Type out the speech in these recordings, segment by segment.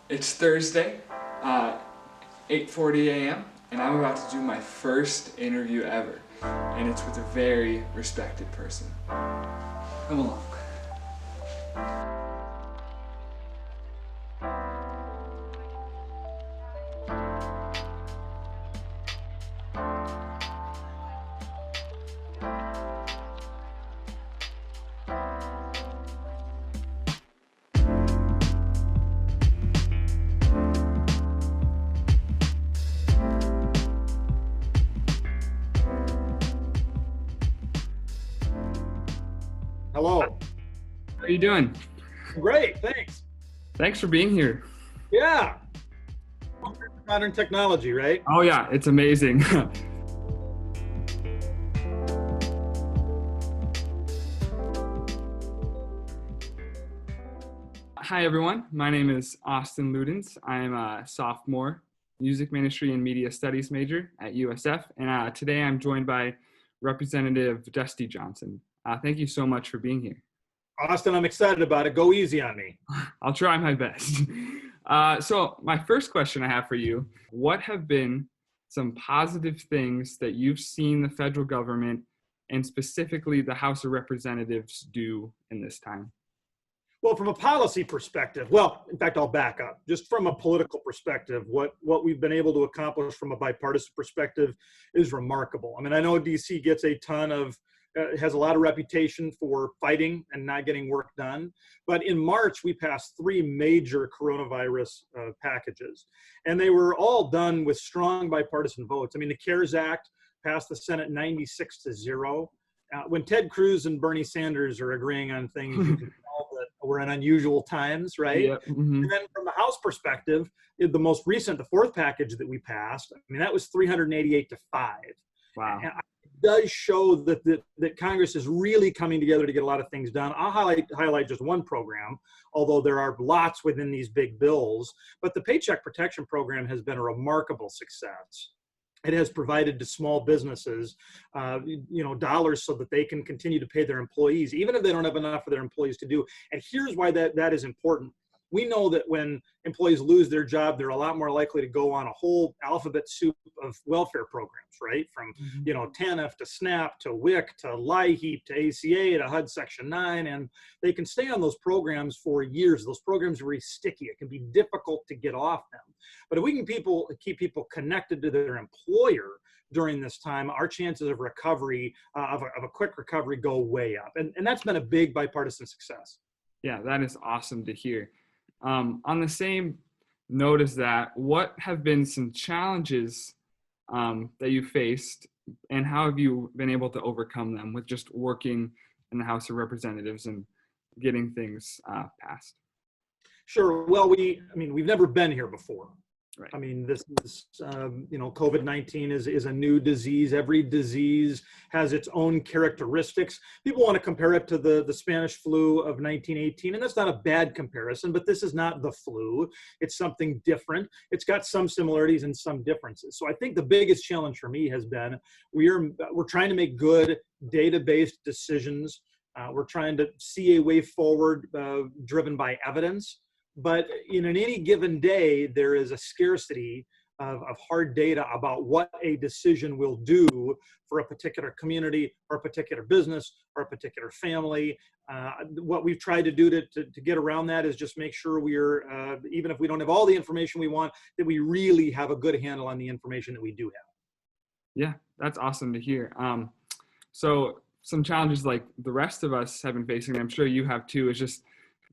It's Thursday, 8:40 a.m., and I'm about to do my first interview ever, and it's with a very respected person. Come along. Hello. How are you doing? Great, thanks. Thanks for being here. Yeah. Modern technology, right? Oh yeah, it's amazing. Hi everyone, my name is Austin Ludens. I'm a sophomore music ministry and media studies major at USF, and today I'm joined by Representative Dusty Johnson. Thank you so much for being here. Austin, I'm excited about it. Go easy on me. I'll try my best. So my first question I have for you, what have been some positive things that you've seen the federal government and specifically the House of Representatives do in this time? Well, from a policy perspective, in fact, I'll back up. Just from a political perspective, what we've been able to accomplish from a bipartisan perspective is remarkable. I mean, I know DC gets a ton of, has a lot of reputation for fighting and not getting work done. But in March, we passed three major coronavirus packages, and they were all done with strong bipartisan votes. I mean, the CARES Act passed the Senate 96-0. When Ted Cruz and Bernie Sanders are agreeing on things, you can tell that we're in unusual times, right? Yeah. Mm-hmm. And then from the House perspective, the most recent, the fourth package that we passed, I mean, that was 388-5. Wow. And it does show that Congress is really coming together to get a lot of things done. I'll highlight just one program, although there are lots within these big bills. But the Paycheck Protection Program has been a remarkable success. It has provided to small businesses, dollars so that they can continue to pay their employees, even if they don't have enough for their employees to do. And here's why that is important. We know that when employees lose their job, they're a lot more likely to go on a whole alphabet soup of welfare programs, right? From, TANF to SNAP to WIC to LIHEAP to ACA to HUD Section 9, and they can stay on those programs for years. Those programs are very sticky. It can be difficult to get off them. But if we can keep people connected to their employer during this time, our chances of recovery, of a quick recovery, go way up. And that's been a big bipartisan success. Yeah, that is awesome to hear. On the same note as that, what have been some challenges that you faced, and how have you been able to overcome them with just working in the House of Representatives and getting things passed? Sure. Well, we've never been here before. Right. I mean, this is, COVID-19 is a new disease. Every disease has its own characteristics. People want to compare it to the Spanish flu of 1918, and that's not a bad comparison, but this is not the flu. It's something different. It's got some similarities and some differences. So I think the biggest challenge for me has been we're trying to make good data-based decisions. We're trying to see a way forward driven by evidence. But in any given day, there is a scarcity of hard data about what a decision will do for a particular community or a particular business or a particular family. What we've tried to do to get around that is just make sure we're, even if we don't have all the information we want, that we really have a good handle on the information that we do have. Yeah, that's awesome to hear. So some challenges like the rest of us have been facing, I'm sure you have too, is just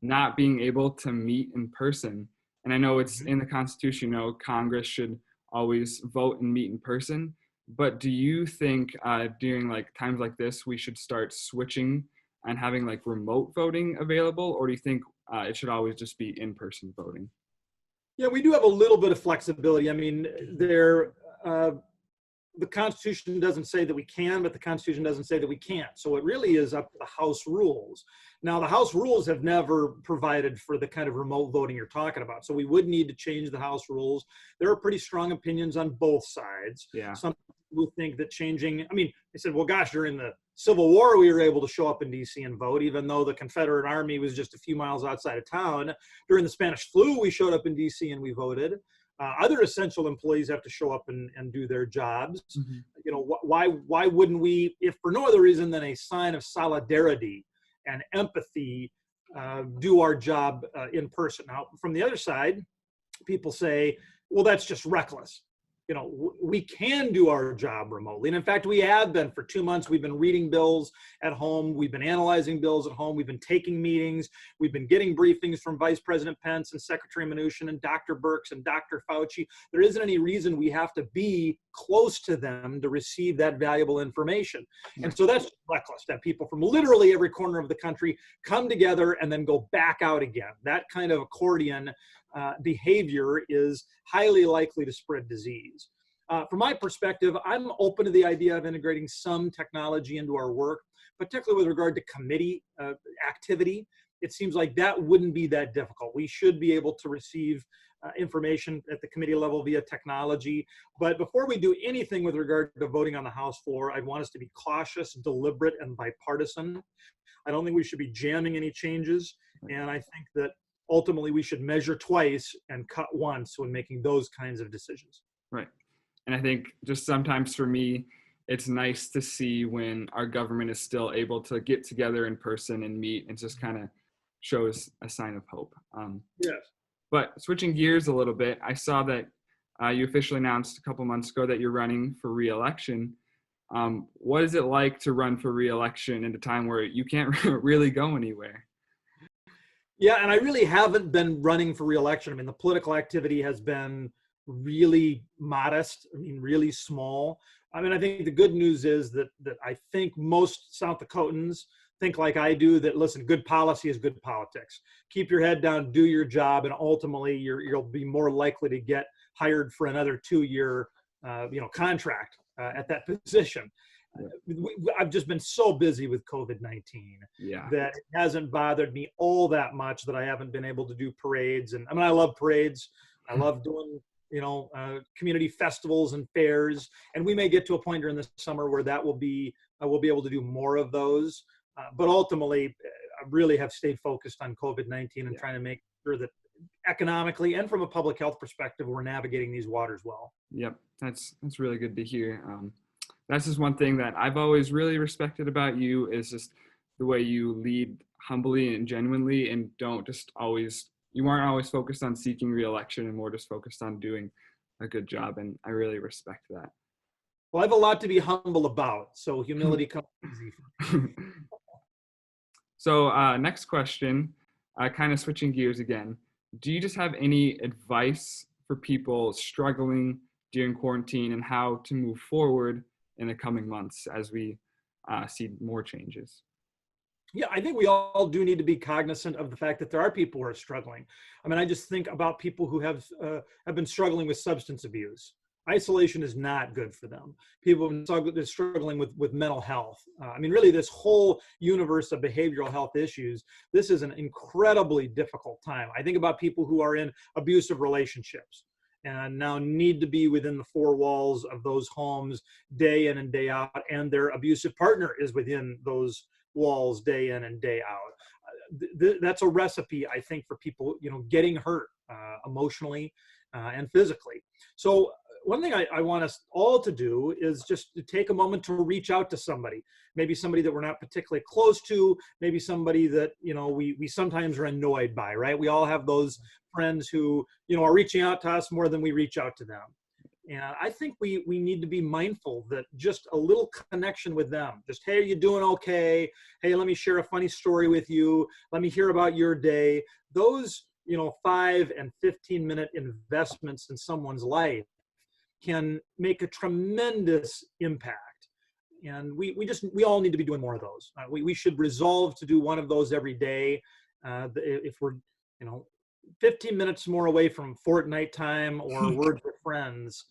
not being able to meet in person. And I know it's in the Constitution, Congress should always vote and meet in person. But do you think during times like this, we should start switching and having remote voting available? Or do you think it should always just be in-person voting? Yeah, we do have a little bit of flexibility. I mean, the Constitution doesn't say that we can, but the Constitution doesn't say that we can't. So it really is up to the House rules. Now, the House rules have never provided for the kind of remote voting you're talking about. So we would need to change the House rules. There are pretty strong opinions on both sides. Yeah. Some people think that changing, they said, well, gosh, during the Civil War, we were able to show up in DC and vote, even though the Confederate Army was just a few miles outside of town. During the Spanish flu, we showed up in DC and we voted. Other essential employees have to show up and do their jobs. Mm-hmm. You know, why wouldn't we, if for no other reason than a sign of solidarity and empathy, do our job in person? Now, from the other side, people say, well, that's just reckless. You know, we can do our job remotely. And in fact, we have been for 2 months. We've been reading bills at home. We've been analyzing bills at home. We've been taking meetings. We've been getting briefings from Vice President Pence and Secretary Mnuchin and Dr. Birx and Dr. Fauci. There isn't any reason we have to be close to them to receive that valuable information. And so that's reckless that people from literally every corner of the country come together and then go back out again. That kind of accordion behavior is highly likely to spread disease. From my perspective, I'm open to the idea of integrating some technology into our work, particularly with regard to committee activity. It seems like that wouldn't be that difficult. We should be able to receive information at the committee level via technology. But before we do anything with regard to voting on the House floor, I want us to be cautious, deliberate, and bipartisan. I don't think we should be jamming any changes. And I think that ultimately we should measure twice and cut once when making those kinds of decisions. Right. And I think just sometimes for me, it's nice to see when our government is still able to get together in person and meet, and just kind of shows a sign of hope. Yes. But switching gears a little bit, I saw that you officially announced a couple months ago that you're running for reelection. What is it like to run for reelection in a time where you can't really go anywhere? Yeah, and I really haven't been running for reelection. I mean, the political activity has been really modest. I mean, really small. I mean, I think the good news is that I think most South Dakotans think like I do, that listen, good policy is good politics. Keep your head down, do your job, and ultimately you'll be more likely to get hired for another 2-year contract at that position. I've just been so busy with COVID-19 that it hasn't bothered me all that much that I haven't been able to do parades. And I mean, I love parades. I love doing, community festivals and fairs. And we may get to a point during the summer where that will be, we'll be able to do more of those. But ultimately, I really have stayed focused on COVID-19 and trying to make sure that economically and from a public health perspective, we're navigating these waters well. Yep, that's really good to hear. That's just one thing that I've always really respected about you, is just the way you lead humbly and genuinely, and you aren't always focused on seeking re-election and more just focused on doing a good job. And I really respect that. Well, I have a lot to be humble about, so humility comes easy. So next question, kind of switching gears again. Do you just have any advice for people struggling during quarantine and how to move forward in the coming months as we see more changes? Yeah, I think we all do need to be cognizant of the fact that there are people who are struggling. I mean, I just think about people who have been struggling with substance abuse. Isolation is not good for them. People have been struggling with mental health. I mean, really, this whole universe of behavioral health issues, this is an incredibly difficult time. I think about people who are in abusive relationships and now need to be within the 4 walls of those homes day in and day out, and their abusive partner is within those walls day in and day out. That's a recipe, I think, for people, getting hurt emotionally and physically. So one thing I want us all to do is just to take a moment to reach out to somebody, maybe somebody that we're not particularly close to, maybe somebody that, we sometimes are annoyed by, right? We all have those friends who, are reaching out to us more than we reach out to them. And I think we need to be mindful that just a little connection with them, just, hey, are you doing okay? Hey, let me share a funny story with you. Let me hear about your day. Those, 5 and 15-minute investments in someone's life can make a tremendous impact. And we all need to be doing more of those. We should resolve to do one of those every day. If we're, 15 minutes more away from Fortnite time or Words with Friends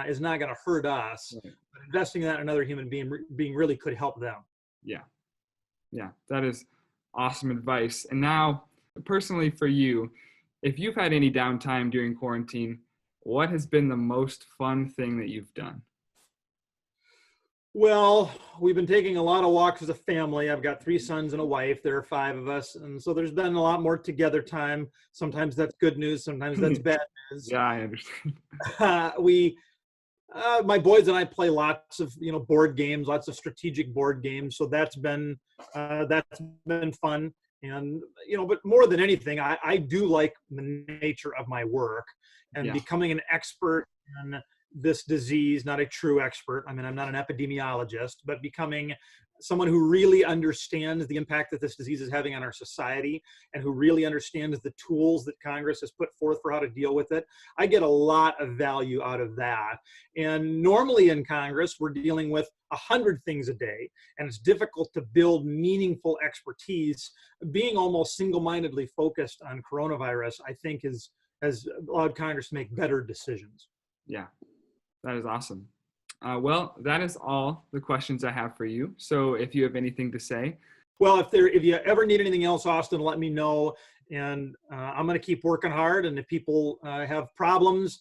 is not going to hurt us. But investing in that in another human being really could help them. Yeah, that is awesome advice. And now, personally for you, if you've had any downtime during quarantine, what has been the most fun thing that you've done? Well, we've been taking a lot of walks as a family. I've got 3 sons and a wife. There are 5 of us. And so there's been a lot more together time. Sometimes that's good news. Sometimes that's bad news. Yeah, I understand. We my boys and I play lots of board games, lots of strategic board games. So that's been fun. And but more than anything, I do like the nature of my work and Yeah, becoming an expert in this disease. Not a true expert. I mean, I'm not an epidemiologist, but becoming someone who really understands the impact that this disease is having on our society and who really understands the tools that Congress has put forth for how to deal with it. I get a lot of value out of that. And normally in Congress, we're dealing with 100 things a day, and it's difficult to build meaningful expertise. Being almost single-mindedly focused on coronavirus, I think, has allowed Congress to make better decisions. yeah, that is awesome. Well, that is all the questions I have for you. So if you have anything to say. Well, if you ever need anything else, Austin, let me know. And I'm going to keep working hard. And if people have problems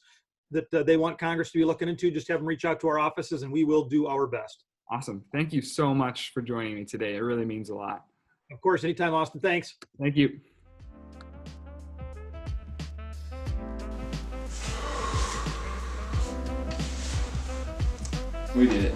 that they want Congress to be looking into, just have them reach out to our offices, and we will do our best. Awesome. Thank you so much for joining me today. It really means a lot. Of course, anytime, Austin. Thanks. Thank you. We did it.